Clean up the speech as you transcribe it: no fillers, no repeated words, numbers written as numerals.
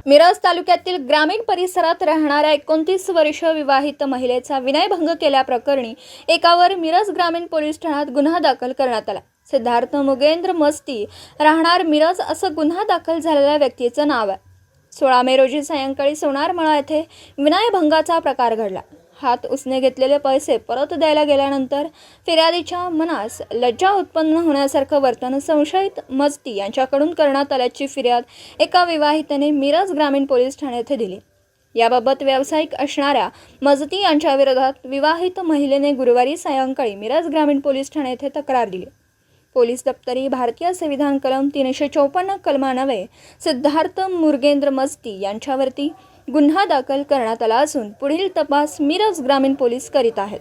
मिरज तालुक्यातील ग्रामीण परिसरात राहणाऱ्या 29 वर्षीय विवाहित महिलेचा विनयभंग केल्याप्रकरणी एकावर मिरज ग्रामीण पोलीस ठाण्यात गुन्हा दाखल करण्यात आला। सिद्धार्थ मुगेंद्र मस्ती राहणार मिरज असं गुन्हा दाखल झालेल्या व्यक्तीचं नाव आहे। 16 मे रोजी सायंकाळी सोनारमळा येथे विनयभंगाचा प्रकार घडला। हात उसने घेतलेले पैसे परत द्यायला गेल्यानंतर फिर्यादीच्या मनास लज्जा उत्पन्न होण्यासारखं वर्तन संशयित मस्ती यांच्याकडून करण्यात आल्याची फिर्याद एका विवाहितेने मिरज ग्रामीण पोलीस ठाणे येथे दिली। याबाबत व्यावसायिक असणाऱ्या मस्ती यांच्या विरोधात विवाहित महिलेने गुरुवारी सायंकाळी मिरज ग्रामीण पोलीस ठाणे येथे तक्रार दिली। पोलीस दप्तरी भारतीय संविधान कलम 354 कलमान्वये सिद्धार्थ मुगेंद्र मस्ती यांच्यावरती गुन्हा दाखल करण्यात आला असून पुढील तपास मिरज ग्रामीण पोलीस करीत आहेत।